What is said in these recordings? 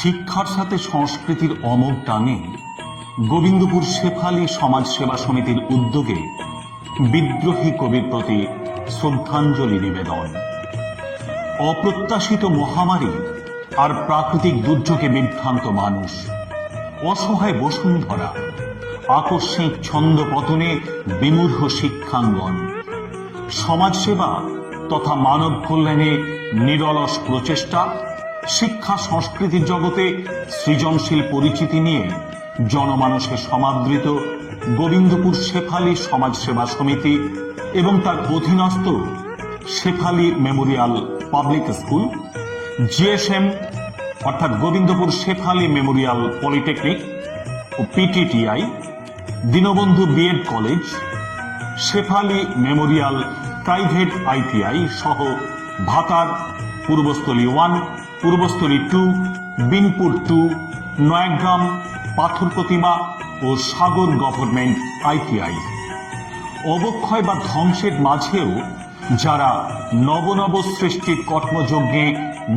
শিক্ষার সাথে সংস্কৃতির অমোঘ টানে গোবিন্দপুর শেফালী সমাজ সেবা সমিতির উদ্যোগে বিদ্রোহী কবির প্রতি শ্রদ্ধাঞ্জলি নিবেদন। অপ্রত্যাশিত মহামারী আর প্রাকৃতিক দুর্যোগে বিভ্রান্ত মানুষ, অসহায় বসুন্ধরা, আকস্মিক ছন্দপতনে বিমূঢ় শিক্ষাঙ্গন, সমাজসেবা তথা মানব কল্যাণে নিরলস প্রচেষ্টা, শিক্ষা সংস্কৃতির জগতে সৃজনশীল পরিচিতি নিয়ে জনমানসে সমাদৃত গোবিন্দপুর শেফালী সমাজ সেবা সমিতি এবং তার অধীনস্থ Shefali memorial public school, GSM অর্থাৎ গোবিন্দপুর শেফালী মেমোরিয়াল পলিটেকনিক ও PTTI, Dinabandhu BEd college, Shefali memorial private ITI সহ ভাতার পূর্বস্থলী 1, পূর্বস্থলী 2, বিনপুর 2, নয়াগ্রাম, পাথর প্রতিমা ও সাগর গভর্নমেন্ট আইটিআই। অবক্ষয় বা ধ্বংসের মাঝেও যারা নবনব সৃষ্টির কর্মযজ্ঞে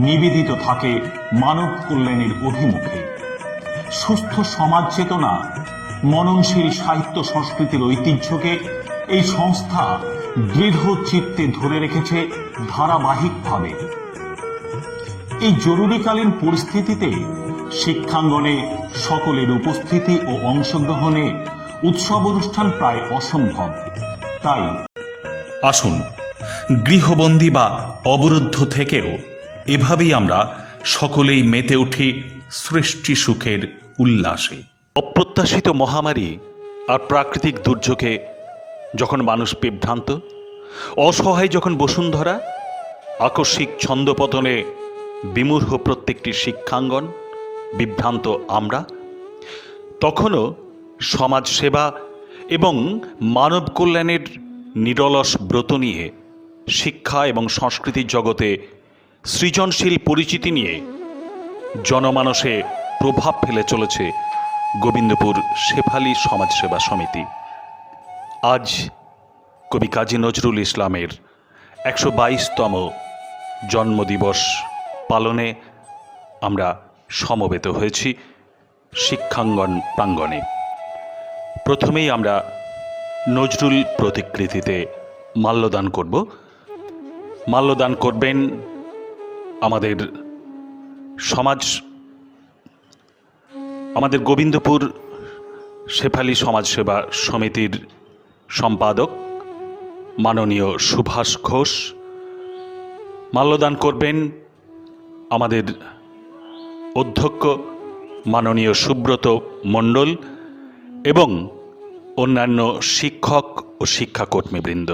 নিবেদিত থাকে মানব কল্যাণের অভিমুখে, সুস্থ সমাজ চেতনা, মননশীল সাহিত্য সংস্কৃতির ঐতিহ্যকে এই সংস্থা দৃঢ় চিত্তে ধরে রেখেছে ধারাবাহিকভাবে। এই জরুরিকালীন পরিস্থিতিতে শিক্ষাঙ্গনে সকলের উপস্থিতি ও অংশগ্রহণে উৎসব অনুষ্ঠান প্রায় অসম্ভব। তাই আসুন, গৃহবন্দী বা অবরুদ্ধ থেকেও এভাবেই আমরা সকলেই মেতে উঠি সৃষ্টি সুখের উল্লাসে। অপ্রত্যাশিত মহামারী আর প্রাকৃতিক দুর্যোগে যখন মানুষ বিভ্রান্ত, অসহায় যখন বসুন্ধরা, আকস্মিক ছন্দপতনে বিমূঢ় প্রত্যেকটি শিক্ষাঙ্গন, বিভ্রান্ত আমরা, তখনও সমাজ সেবা এবং মানব কল্যাণের নিরলস ব্রত নিয়ে শিক্ষা এবং সংস্কৃতির জগতে সৃজনশীল পরিচিতি নিয়ে জনমানসে প্রভাব ফেলে চলেছে গোবিন্দপুর শেফালী সমাজ সেবা সমিতি। আজ কবি কাজী নজরুল ইসলামের 122তম জন্মদিবস পালনে আমরা সমবেত হয়েছি শিক্ষাঙ্গন প্রাঙ্গণে। প্রথমেই আমরা নজরুল প্রতিকৃতিতে মাল্যদান করব। মাল্যদান করবেন আমাদের গোবিন্দপুর শেফালী সমাজ সেবা সমিতির সম্পাদক মাননীয় সুভাষ ঘোষ। মাল্যদান করবেন আমাদের অধ্যক্ষ মাননীয় সুব্রত মণ্ডল এবং অন্যান্য শিক্ষক ও শিক্ষাকর্মীবৃন্দ।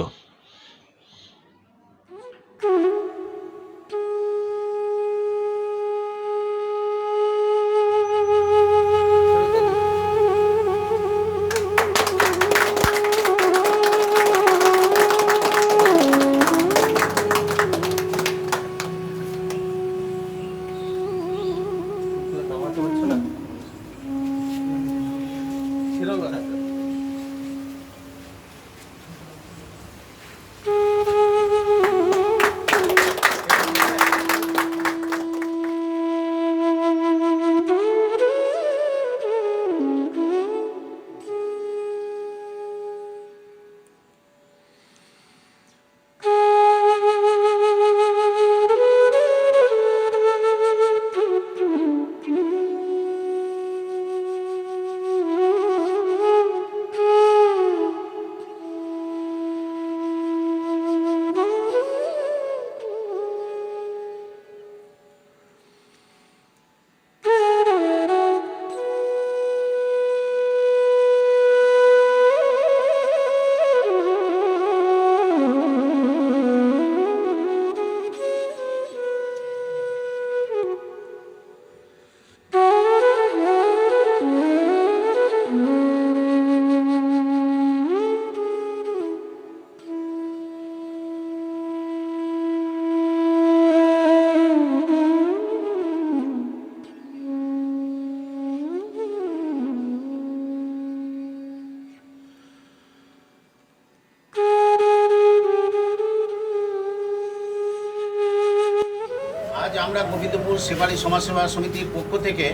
আমরা গোবিন্দপুর শেফালি সমাজসেবা সমিতির পক্ষ থেকে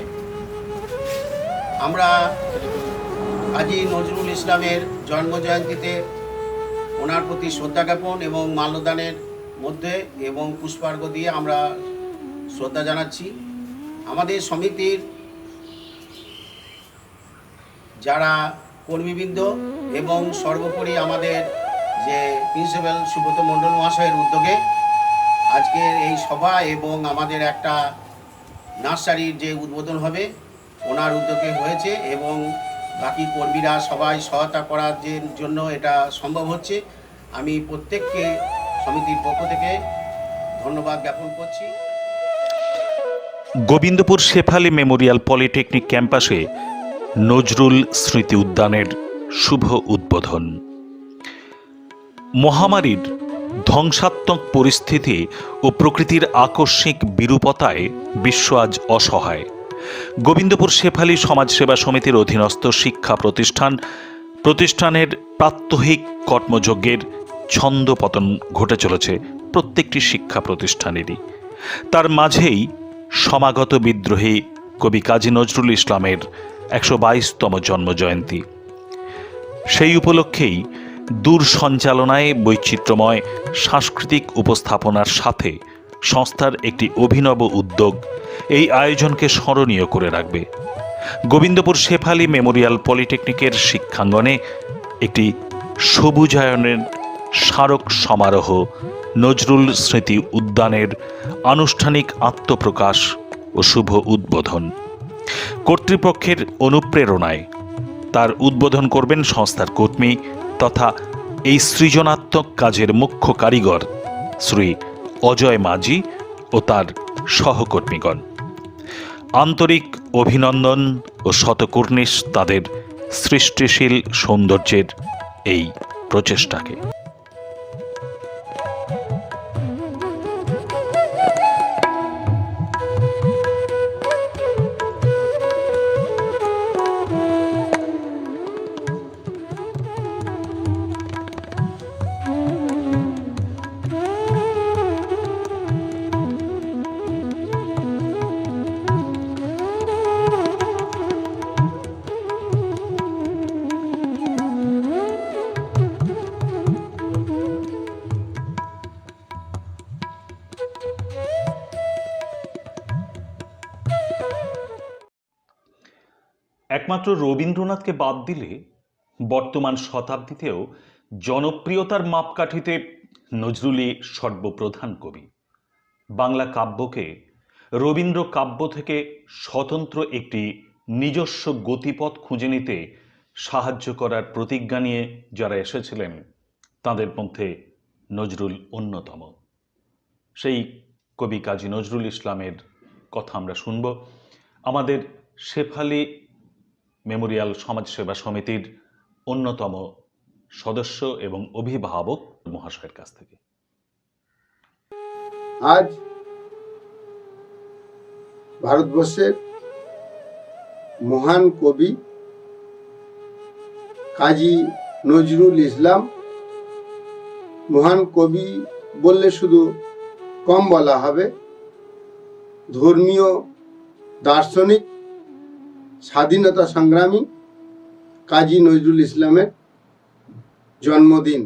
আমরা কাজী নজরুল ইসলামের জন্মজয়ন্তীতে ওনার প্রতি শ্রদ্ধা জ্ঞাপন এবং মাল্যদানের মধ্যে এবং পুষ্পার্ঘ্য দিয়ে আমরা শ্রদ্ধা জানাচ্ছি। আমাদের সমিতির যারা কর্মীবৃন্দ এবং সর্বোপরি আমাদের যে প্রিন্সিপাল সুব্রত মণ্ডল মহাশয়ের উদ্যোগে আজকের এই সভা এবং আমাদের একটা নার্সারির যে উদ্বোধন হবে ওনার উদ্যোগে হয়েছে এবং বাকি কর্মীরা সবাই সহায়তা করার জন্য এটা সম্ভব হচ্ছে। আমি প্রত্যেককে সমিতির পক্ষ থেকে ধন্যবাদ জ্ঞাপন করছি। গোবিন্দপুর শেফালি মেমোরিয়াল পলিটেকনিক ক্যাম্পাসে নজরুল স্মৃতি উদ্যানের শুভ উদ্বোধন। মহামারীর ধ্বংসাত্মক পরিস্থিতি ও প্রকৃতির আকস্মিক বিরূপতায় বিশ্ব আজ অসহায়। গোবিন্দপুর শেফালি সমাজসেবা সমিতির অধীনস্থ শিক্ষা প্রতিষ্ঠানের প্রাত্যহিক কর্মযজ্ঞের ছন্দপতন ঘটে চলেছে প্রত্যেকটি শিক্ষা প্রতিষ্ঠানেরই। তার মাঝেই সমাগত বিদ্রোহী কবি কাজী নজরুল ইসলামের 122তম জন্মজয়ন্তী। সেই উপলক্ষেই দূর সঞ্চালনায় বৈচিত্র্যময় সাংস্কৃতিক উপস্থাপনার সাথে সংস্থার একটি অভিনব উদ্যোগ এই আয়োজনকে স্মরণীয় করে রাখবে। গোবিন্দপুর শেফালি মেমোরিয়াল পলিটেকনিকের শিক্ষাঙ্গনে একটি সবুজায়নের স্মারক সমারোহ নজরুল স্মৃতি উদ্যানের আনুষ্ঠানিক আত্মপ্রকাশ ও শুভ উদ্বোধন। কর্তৃপক্ষের অনুপ্রেরণায় তার উদ্বোধন করবেন সংস্থার কর্মী তথা এই সৃজনাত্মক কাজের মুখ্য কারিগর শ্রী অজয় মাঝি ও তার সহকর্মীগণ। আন্তরিক অভিনন্দন ও শতকুর্নিশ তাদের সৃষ্টিশীল সৌন্দর্যের এই প্রচেষ্টাকে। একমাত্র রবীন্দ্রনাথকে বাদ দিলে বর্তমান শতাব্দীতেও জনপ্রিয়তার মাপকাঠিতে নজরুলই সর্বপ্রধান কবি। বাংলা কাব্যকে রবীন্দ্র কাব্য থেকে স্বতন্ত্র একটি নিজস্ব গতিপথ খুঁজে নিতে সাহায্য করার প্রতিজ্ঞা নিয়ে যারা এসেছিলেন তাদের মধ্যে নজরুল অন্যতম। সেই কবি কাজী নজরুল ইসলামের কথা আমরা শুনব আমাদের শেফালি মেমোরিয়াল সমাজসেবা সমিতির অন্যতম সদস্য এবং অভিভাবক মহাশয়ের কাছ থেকে। আজ ভারতবর্ষের মহান কবি কাজী নজরুল ইসলাম, মহান কবি বললে শুধু কম বলা হবে, ধর্মীয় দার্শনিক স্বাধীনতা সংগ্রামী কাজী নজরুল ইসলামের জন্মদিন।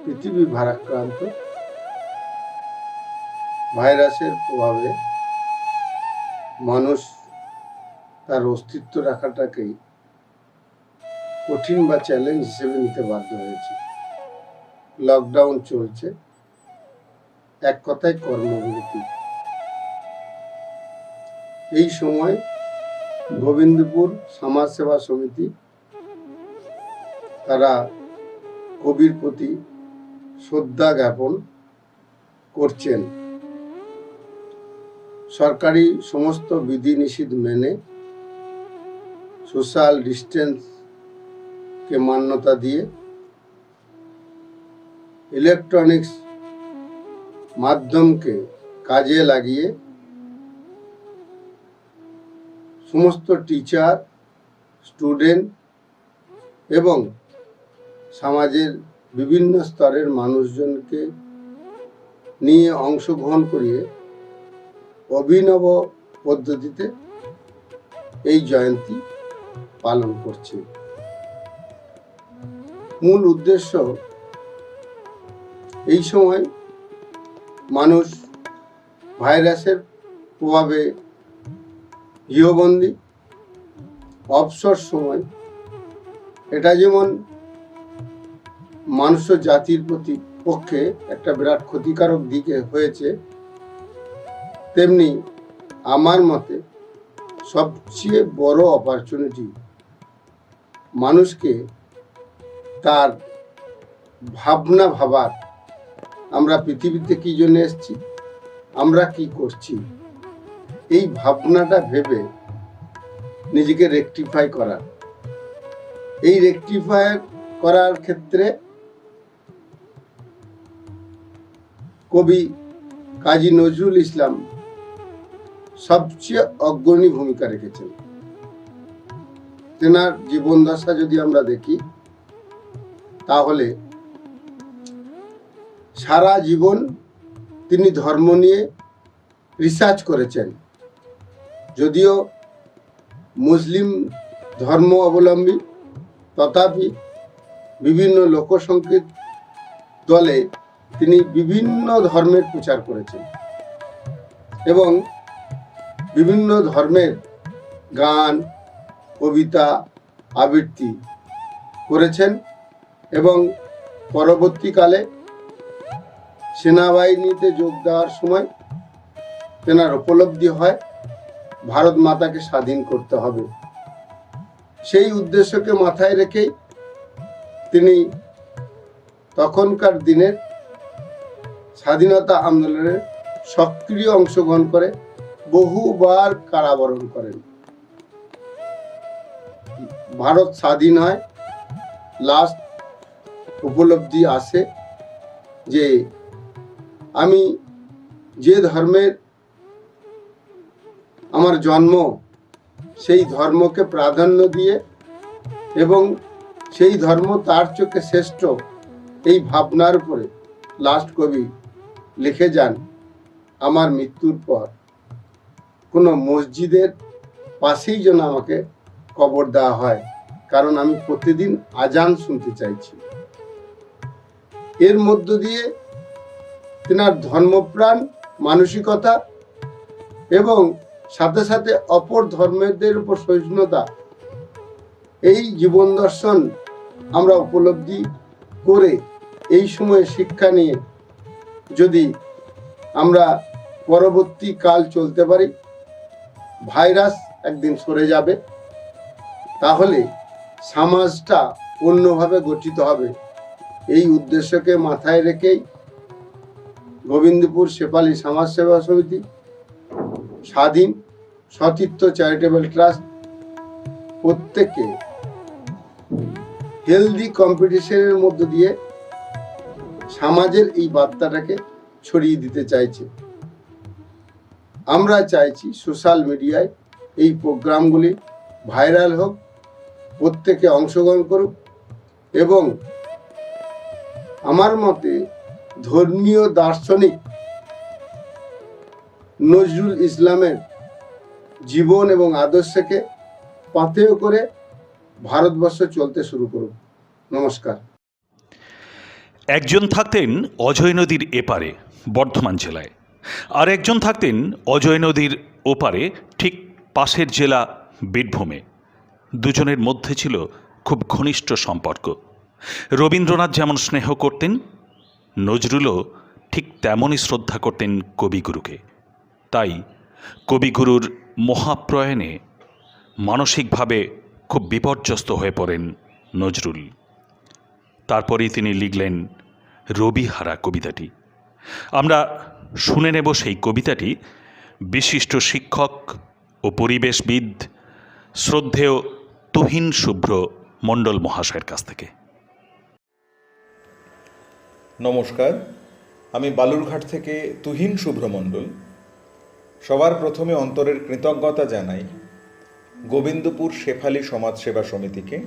পৃথিবী ভারাক্রান্ত ভাইরাসের প্রভাবে মানুষ তার অস্তিত্ব রাখাটাকেই কঠিন বা চ্যালেঞ্জ হিসেবে নিতে বাধ্য হয়েছে। লকডাউন চলছে, এক কথায় কর্মবিরতি। এই সময় গোবিন্দপুর সমাজসেবা সমিতি তারা কবির প্রতি শ্রদ্ধা জ্ঞাপন করছেন। সরকারি সমস্ত বিধিনিষেধ মেনে সোশ্যাল ডিস্টেন্সকে মান্যতা দিয়ে ইলেকট্রনিক্স মাধ্যমকে কাজে লাগিয়ে সমস্ত টিচার, স্টুডেন্ট এবং সমাজের বিভিন্ন স্তরের মানুষজনকে নিয়ে অংশগ্রহণ করিয়ে অভিনব পদ্ধতিতে এই জয়ন্তী পালন করছে। মূল উদ্দেশ্য, এই সময় মানুষ ভাইরাসের প্রভাবে গৃহবন্দী, অবসর সময়, এটা যেমন মানুষ জাতির পক্ষে একটা বিরাট ক্ষতিকারক দিকে হয়েছে, তেমনি আমার মতে সবচেয়ে বড় অপরচুনিটি মানুষকে তার ভাবনা ভাবার, আমরা পৃথিবীতে কি জন্য এসেছি, আমরা কি করছি, এই ভাবনাটা ভেবে নিজেকে রেকটিফাই করা। এই রেকটিফাই করার ক্ষেত্রে কবি কাজী নজরুল ইসলাম সবচেয়ে অগ্রণী ভূমিকা রেখেছেন। তেনার জীবন দশা যদি আমরা দেখি, তাহলে সারা জীবন তিনি ধর্ম নিয়ে রিসার্চ করেছেন। যদিও মুসলিম ধর্ম অবলম্বী, তথাপি বিভিন্ন লোকসঙ্গীত দলে তিনি বিভিন্ন ধর্মের প্রচার করেছেন এবং বিভিন্ন ধর্মের গান, কবিতা, আবৃত্তি করেছেন এবং পরবর্তীকালে সেনাবাহিনীতে যোগ দেওয়ার সময় তেনার উপলব্ধি হয় ভারত মাতাকে স্বাধীন করতে হবে। সেই উদ্দেশ্যকে মাথায় রেখেই তিনি তখনকার দিনের স্বাধীনতা আন্দোলনের সক্রিয় অংশগ্রহণ করে বহুবার কারাবরণ করেন। ভারত স্বাধীন হয়, লাস্ট উপলব্ধি আসে যে আমি যে ধর্মের আমার জন্ম, সেই ধর্মকে প্রাধান্য দিয়ে এবং সেই ধর্ম তার চোখে শ্রেষ্ঠ, এই ভাবনার উপরে লাস্ট কবি লিখে যান, আমার মৃত্যুর পর কোনো মসজিদের পাশেই যেন আমাকে কবর দেওয়া হয়, কারণ আমি প্রতিদিন আজান শুনতে চাইছি। এর মধ্য দিয়ে তেনার ধর্মপ্রাণ মানসিকতা এবং সাথে সাথে অপর ধর্মের উপর সহিষ্ণুতা, এই জীবন দর্শন আমরা উপলব্ধি করে এই সময়ে শিক্ষা নিয়ে যদি আমরা পরবর্তী কাল চলতে পারি, ভাইরাস একদিন সরে যাবে, তাহলে সমাজটা অন্যভাবে গঠিত হবে। এই উদ্দেশ্যকে মাথায় রেখেই গোবিন্দপুর শেফালি সমাজসেবা সমিতি, স্বাধীন সতীর্থ চ্যারিটেবল ট্রাস্ট প্রত্যেকে হেলদি কম্পিটিশনের মধ্য দিয়ে সমাজের এই বার্তাটাকে ছড়িয়ে দিতে চাইছে। আমরা চাইছি সোশ্যাল মিডিয়ায় এই প্রোগ্রামগুলি ভাইরাল হোক, প্রত্যেকে অংশগ্রহণ করুক এবং আমার মতে ধর্মীয় দার্শনিক নজরুল ইসলামের জীবন এবং আদর্শকে পাথেয় করে ভারতবর্ষ চলতে শুরু করুক। নমস্কার। একজন থাকতেন অজয় নদীর এপারে বর্ধমান জেলায়, আর একজন থাকতেন অজয় নদীর ওপারে ঠিক পাশের জেলা বীরভূমে। দুজনের মধ্যে ছিল খুব ঘনিষ্ঠ সম্পর্ক। রবীন্দ্রনাথ যেমন স্নেহ করতেন, নজরুলও ঠিক তেমনই শ্রদ্ধা করতেন কবিগুরুকে। তাই কবিগুরুর মহাপ্রয়াণে মানসিকভাবে খুব বিপর্যস্ত হয়ে পড়েন নজরুল। তারপরেই তিনি লিখলেন রবিহারা কবিতাটি। আমরা শুনে নেব সেই কবিতাটি বিশিষ্ট শিক্ষক ও পরিবেশবিদ শ্রদ্ধেয় তুহিন শুভ্র মণ্ডল মহাশয়ের কাছ থেকে। নমস্কার, আমি বালুরঘাট থেকে তুহিন শুভ্র মণ্ডল। সবার প্রথমে অন্তরের কৃতজ্ঞতা জানাই গোবিন্দপুর শেফালি সমাজসেবা সমিতিকে,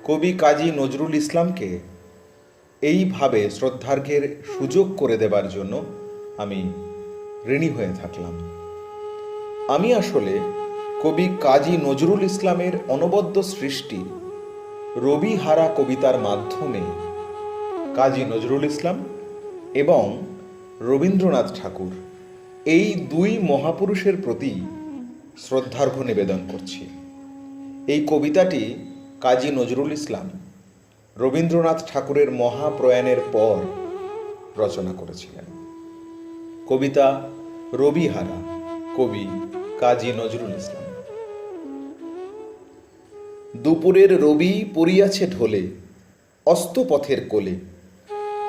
কবি কাজী নজরুল ইসলামকে এইভাবে শ্রদ্ধার্ঘ্যের সুযোগ করে দেবার জন্য আমি ঋণী হয়ে থাকলাম। আমি আসলে কবি কাজী নজরুল ইসলামের অনবদ্য সৃষ্টি রবিহারা কবিতার মাধ্যমে কাজী নজরুল ইসলাম এবং রবীন্দ্রনাথ ঠাকুর এই দুই মহাপুরুষের প্রতি শ্রদ্ধার্ঘ্য নিবেদন করছি। এই কবিতাটি কাজী নজরুল ইসলাম রবীন্দ্রনাথ ঠাকুরের মহাপ্রয়াণের পর রচনা করেছিলেন। কবিতা রবিহারা, কবি কাজী নজরুল ইসলাম। দুপুরের রবি পড়িয়াছে ঢলে, অস্তপথের কোলে,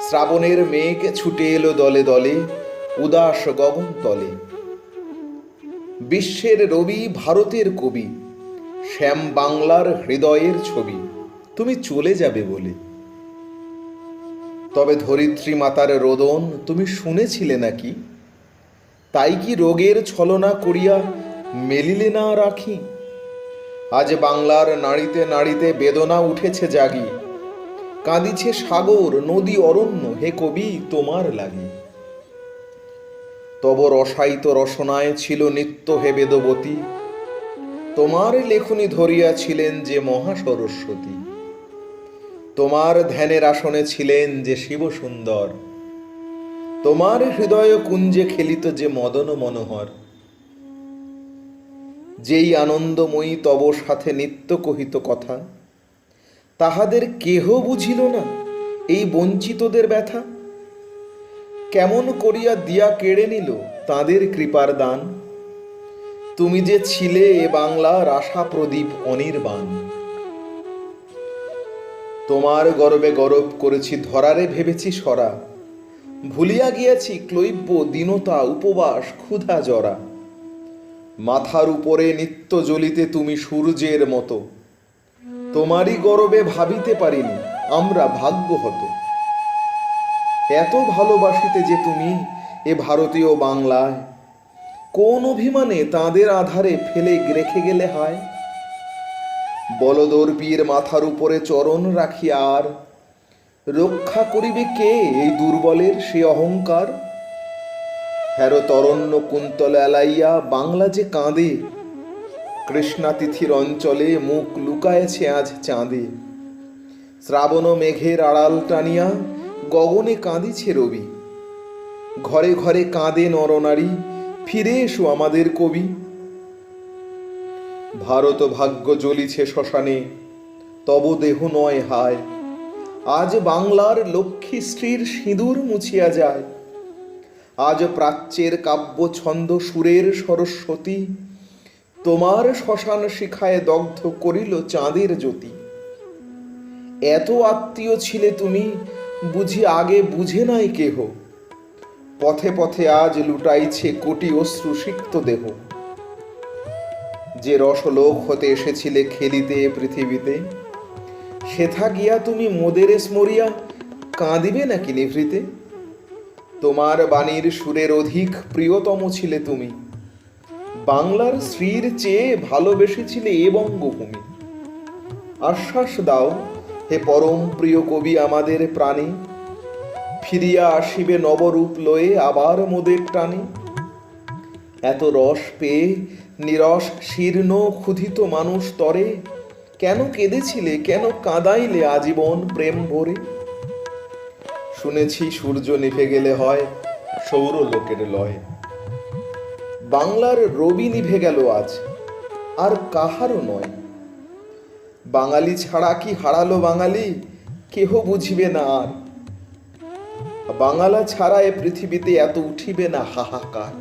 শ্রাবণের মেঘ ছুটে এলো দলে দলে, উদাস গগন তলে। বিশ্বের রবি ভারতের কবি, শ্যাম বাংলার হৃদয়ের ছবি, তুমি চলে যাবে বলে। তবে ধরিত্রী মাতার রোদন তুমি শুনেছিলে নাকি? তাই কি রোগের ছলনা করিয়া মেলিলে না রাখি? আজ বাংলার নাড়িতে নাড়িতে বেদনা উঠেছে জাগি, কাঁদিছে সাগর নদী অরণ্য, হে কবি তোমার লাগি। তব রসায়িত রসনায় ছিল নিত্য হে বেদবতী, তোমার লেখনী ধরিয়াছিলেন যে মহা সরস্বতী। তোমার ধ্যানের আসনে ছিলেন যে শিব সুন্দর, তোমার হৃদয় কুঞ্জে খেলিত যে মদন মনোহর। যেই আনন্দময়ী তব সাথে নিত্য কহিত কথা, তাহাদের কেহ বুঝিল না এই বঞ্চিতদের ব্যথা। কেমন করিয়া দিয়া কেড়ে নিল তাদের কৃপার দান, তুমি যে ছিলে এ বাংলার আশা প্রদীপ অনির্বাণ। তোমার গর্বে গরব করেছি ধরারে ভেবেছি সরা, ভুলিয়া গিয়াছি ক্লৈব্য দীনতা উপবাস ক্ষুধা জরা। মাথার উপরে নিত্য জ্বলিতে তুমি সূর্যের মতো, তোমারই গরবে ভাবিতে পারিনি আমরা ভাগ্য হতো। এত ভালোবাসিতে যে তুমি এ ভারতীয় বাংলায়, কোন অভিমানে তাদের আধারে ফেলে রেখে গেলে হায়। বলদর্পীর মাথার উপরে চরণ রাখিয়া আর রক্ষা করিবে কে এই দুর্বলের সে অহংকার। হেরো তরণ্য কুন্তল এলাইয়া বাংলা যে কাঁদে, কৃষ্ণা তিথির অঞ্চলে মুখ লুকায়েছে আজ চাঁদে। শ্রাবণ মেঘের আড়াল টানিয়া গগনে কাঁদিছে রবি, ঘরে ঘরে কাঁদে নরনারী, ফিরে এসো আমাদের কবি। ভারত ভাগ্য জ্বলিছে শ্মশানে, তব দেহ নয় হায়। আজ বাংলার লক্ষ্মী স্ত্রীর সিঁদুর মুছিয়া যায়, আজ প্রাচ্যের কাব্য ছন্দ সুরের সরস্বতী, তোমার শ্মশান শিখায় দগ্ধ করিল চাঁদের জ্যোতি। এত আত্মীয় ছিলে তুমি বুঝি আগে বুঝে নাই কেহ, পথে পথে আজ লুটাইছে কোটি অশ্রু সিক্ত দেহ। যে রসলোক হতে এসেছিলে খেলিতে পৃথিবীতে, সেথা গিয়া তুমি মোদের স্মরিয়া কাঁদিবে নাকি নিভৃতে। তোমার বাণীর সুরের অধিক প্রিয়তম ছিলে তুমি, বাংলার শ্রীর চেয়ে ভালোবেসেছিলে এ বঙ্গভূমি। আশ্বাস দাও হে পরম প্রিয় কবি আমাদের প্রাণে, ফিরিয়া আসিবে নবরূপ লয়ে আবার মোদের টানে। এত রস পেয়ে নিরস শীর্ণ ক্ষুধিত মানুষ তরে, কেন কেঁদেছিলে কেন কাঁদাইলে আজীবন প্রেম ভরে। শুনেছি সূর্য নিভে গেলে হয় সৌর লোকের লয়, বাংলার রবি নিভে গেল আজ আর কাহারও নয়। বাঙালি ছাড়া কি হারালো বাঙালি, কেহ বুঝিবে না আর। বাঙালা ছাড়া এ পৃথিবীতে এত উঠিবে না হাহাকার।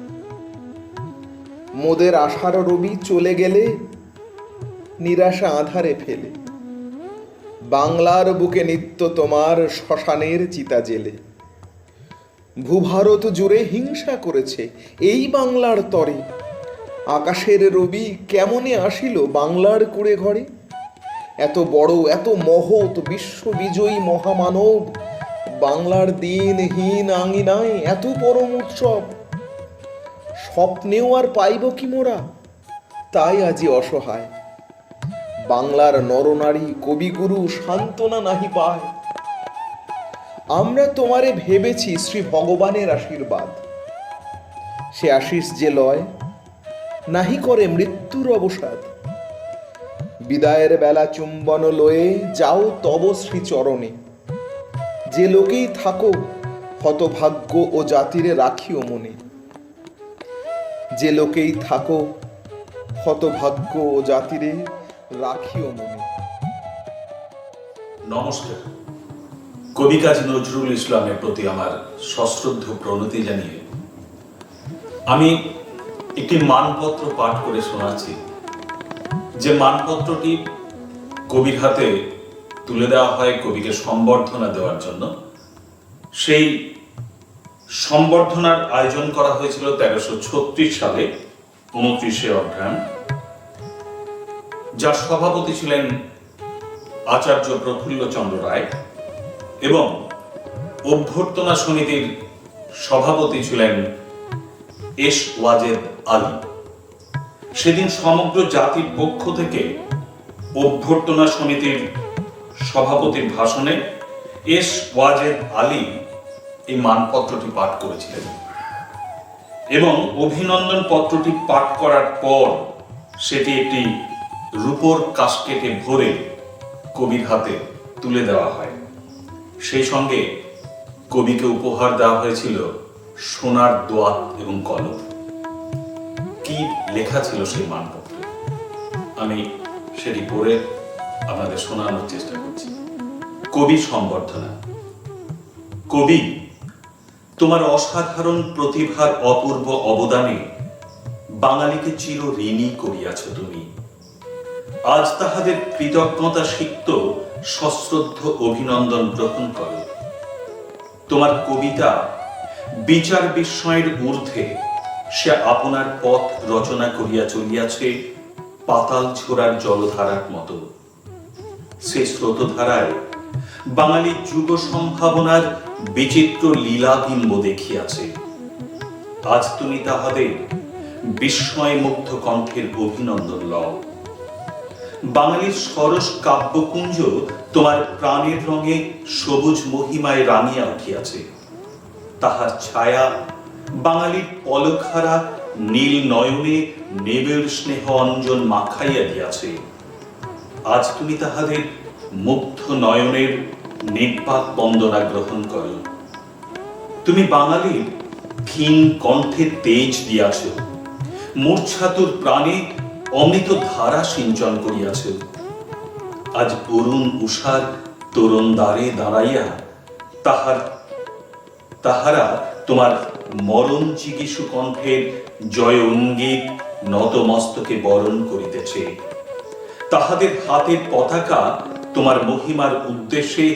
মোদের আশার রবি চলে গেলে নিরাশা আধারে ফেলে, বাংলার বুকে নিত্য তোমার শ্মশানের চিতা জেলে। ভূভারত জুড়ে হিংসা করেছে এই বাংলার তরে, আকাশের রবি কেমনে আসিল বাংলার কুড়ে ঘরে। এত বড় এত মহৎ বিশ্ববিজয়ী মহামানব, বাংলার দিনহীন আঙিনায় এত পরম উৎসব। স্বপ্নেও আর পাইব কি মোরা, তাই আজি অসহায়। বাংলার নরনারী কবিগুরু সান্ত্বনা নাহি পায়। আমরা তোমারে ভেবেছি শ্রী ভগবানের আশীর্বাদ, সে আশিস যে লয়, নাহি করে মৃত্যুর অবসাদ। বিদায়ের বেলা চুম্বন লয়ে যাও তব শ্রীচরণে, যে লোকেই থাকো হতভাগ্য ও জাতিরে রাখিও মনে। যে লোকেই থাকো হতভাগ্য ও জাতিরে রাখিও মনে। নমস্কার। কবি কাজী নজরুল ইসলামের প্রতি আমার সশ্রদ্ধ প্রণতি জানিয়ে আমি একটি মানপত্র পাঠ করে শোনাচ্ছি, যে মানপত্রটি কবির হাতে তুলে দেওয়া হয় কবিকে সম্বর্ধনা দেওয়ার জন্য। সেই সম্বর্ধনার আয়োজন করা হয়েছিল 1336 সালে 29শে অঘ্রাণ, যার সভাপতি ছিলেন আচার্য প্রফুল্লচন্দ্র রায় এবং অভ্যর্থনা সমিতির সভাপতি ছিলেন এস ওয়াজেদ আলী। সেদিন সমগ্র জাতির পক্ষ থেকে অভ্যর্থনা সমিতির সভাপতির ভাষণে এস ওয়াজেদ আলী এই মানপত্রটি পাঠ করেছিলেন এবং অভিনন্দন পত্রটি পাঠ করার পর সেটি একটি রূপোর কাস্কেটে ভরে কবির হাতে তুলে দেওয়া হয়। সেই সঙ্গে কবিকে উপহার দেওয়া হয়েছিল সোনার দোয়াত এবং কলম। কি লেখা ছিল সেই মানপত্রে আমি সেটি পড়ে আপনাদের শোনানোর চেষ্টা করছি। কবি সম্বর্ধনা। কবি, তোমার অসাধারণ প্রতিভার অপূর্ব অবদানে বাঙালিকে চির ঋণী করিয়াছ তুমি। আজ তাহাদের কৃতজ্ঞতা সিক্ত সশ্রদ্ধ অভিনন্দন গ্রহণ করো। তোমার কবিতা বিচার বিস্ময়ের ঊর্ধ্বে, সে আপনার পথ রচনা করিয়া চলিয়াছে পাতাল ছোড়ার জলধারার মতো। সে স্রোতধারায় বাঙালি যুগ সম্ভাবনার বিচিত্র লীলাবিম্ব দেখিয়াছে। আজ তুমি তাহাদের বিস্ময় মুগ্ধ কণ্ঠের অভিনন্দন লও। বাঙালির সরস কাব্যকুঞ্জ তোমার প্রাণের রঙে সবুজ মহিমায় রাঙিয়া উঠিয়াছে। তাহার ছায়া বাঙালির পলকহারা নীল নয়নে নেবের স্নেহ অঞ্জন মাখাইয়া দিয়াছে। আজ তুমি তাহাদের মুগ্ধ নয়নের নির্বাক বন্দনা গ্রহণ করো। তুমি বাঙালির ক্ষীণ কণ্ঠে তেজ দিয়াছ, মূর্ছাতুর প্রাণে অমৃত ধারা সিঞ্চন করিয়াছ। আজ অরুণ উষার তরুণ দ্বারে দাঁড়াইয়া তাহারা তোমার মরণ চিকিৎসু কণ্ঠের জয় অঙ্গিক নতমস্তকে বরণ করিতেছে। তাহাদের হাতের পতাকা তোমার মহিমার উদ্দেশ্যে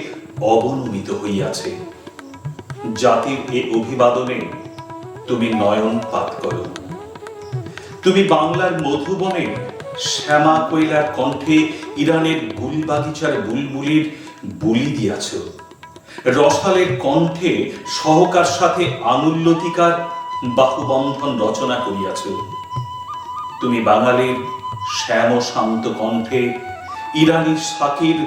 অবনমিত হইয়াছে। জাতির এ অভিবাদনে তুমি নয়নপাত করো। তুমি বাংলার মধুবনে শ্যামা কৈলার কণ্ঠে ইরানের গুলবাগিচার বুলবুলির বুলি দিয়াছ। রসালের কণ্ঠে সহকার সাথে আঙুল্যতিকার বাহুবন্ধন রচনা করিয়াছ। তুমি বাঙালির শ্যাম শান্ত কণ্ঠে ইরানি শাকির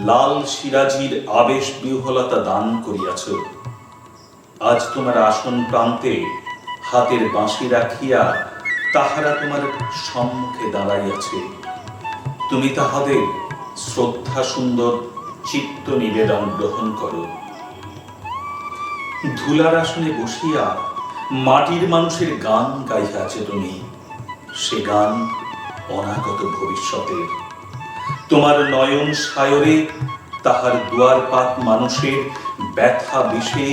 লাল সিরাজির আবেশ বিহ্বলতা দান করিয়াছ। আজ তোমার আসন প্রান্তে হাতের বাঁশি রাখিয়া তাহারা তোমার সম্মুখে দাঁড়াইয়াছে। তুমি তাহাদের শ্রদ্ধা সুন্দর চিত্ত নিবেদন গ্রহণ করো। ধুলার আসনে বসিয়া মাটির মানুষের গান গাইয়াছে তুমি। সে গান অনাগত ভবিষ্যতের। তোমার নয়ন সায়রে তাহার দুয়ারপাত মানুষের ব্যথা বিষে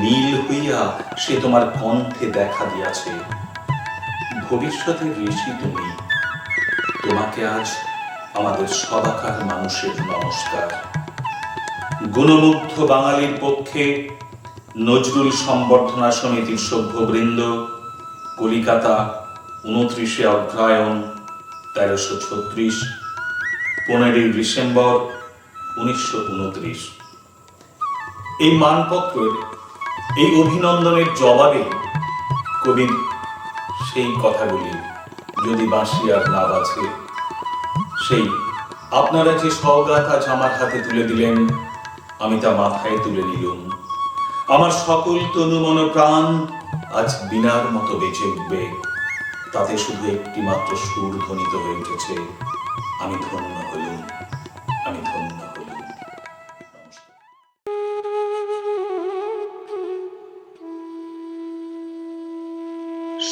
নীল হইয়া সে তোমার কণ্ঠে দেখা দিয়াছে। ভবিষ্যতের ঋষি তুমি। তোমাকে আজ আমাদের সবাকার মানুষের নমস্কার। গুণমুগ্ধ বাঙালির পক্ষে নজরুল সম্বর্ধনা সমিতির সভ্যবৃন্দ, কলিকাতা, 29শে অগ্রহায়ণ 1336, 15ই ডিসেম্বর 1929। এই মানপত্রের এই অভিনন্দনের জবাবে কবির সেই কথাগুলি, যদি বাঁশি আর না বাজে, সেই আপনারা যে সওগাত আজ আমার হাতে তুলে দিলেন, আমি তা মাথায় তুলে নিলুম। আমার সকল তনু মন প্রাণ আজ বিনার মতো বেঁচে উঠবে, তাতে শুধু একটি মাত্র সুর ধ্বনিত হয়ে উঠেছে, আমি ধন্য হলুম, আমি ধন্য হলুম। নমস্কার।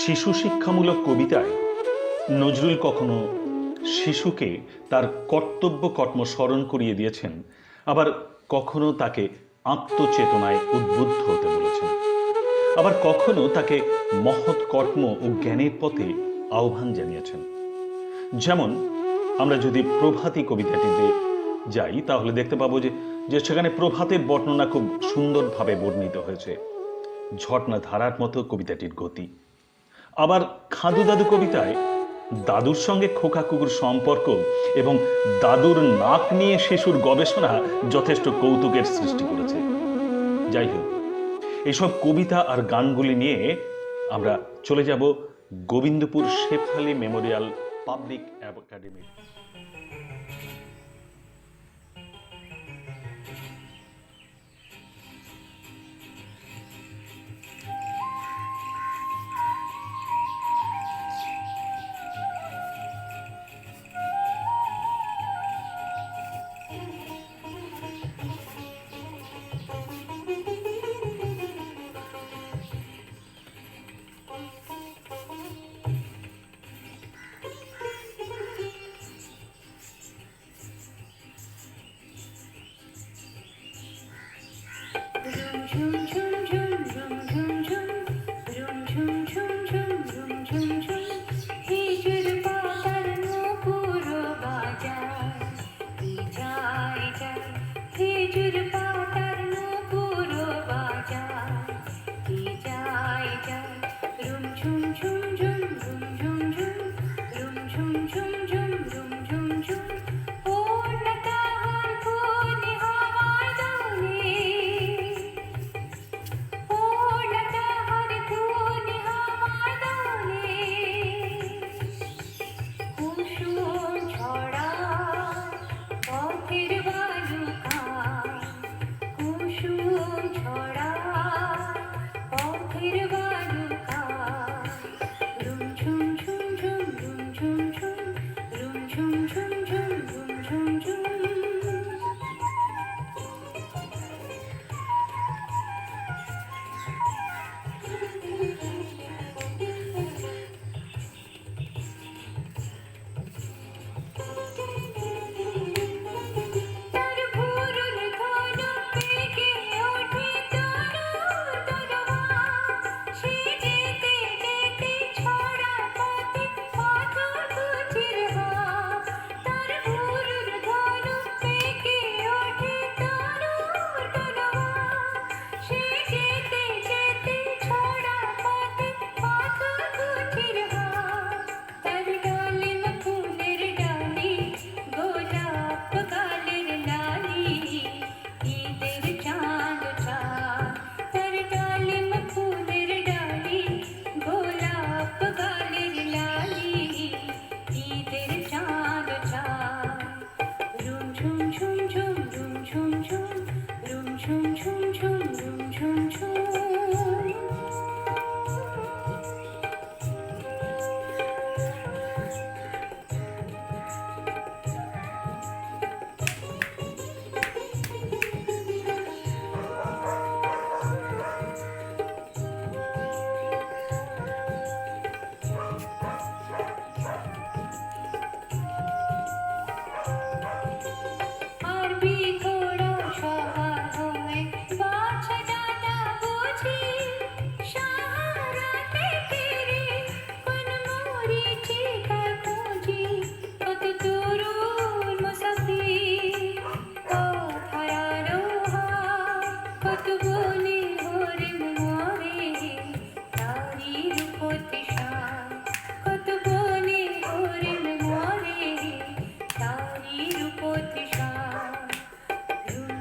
শিশু শিক্ষামূলক কবিতায় নজরুল কখনো শিশুকে তার কর্তব্য কর্ম স্মরণ করিয়ে দিয়েছেন, আবার কখনো তাকে আত্মচেতনায় উদ্বুদ্ধ হতে বলেছেন, আবার কখনো তাকে মহৎ কর্ম ও জ্ঞানের পথে আহ্বান জানিয়েছেন। যেমন আমরা যদি প্রভাতী কবিতাটিতে যাই তাহলে দেখতে পাবো যে সেখানে প্রভাতের বর্ণনা খুব সুন্দরভাবে বর্ণিত হয়েছে, ঝর্ণা ধারার মতো কবিতাটির গতি। আবার খাদু দাদু কবিতায় দাদুর সঙ্গে খোকা কুকুর সম্পর্ক এবং দাদুর নাক নিয়ে শিশুর গবেষণা যথেষ্ট কৌতুকের সৃষ্টি করেছে। যাই হোক, এইসব কবিতা আর গানগুলি নিয়ে আমরা চলে যাব Gobindapur Shefali memorial public academy.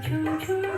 ঝুম ঝুম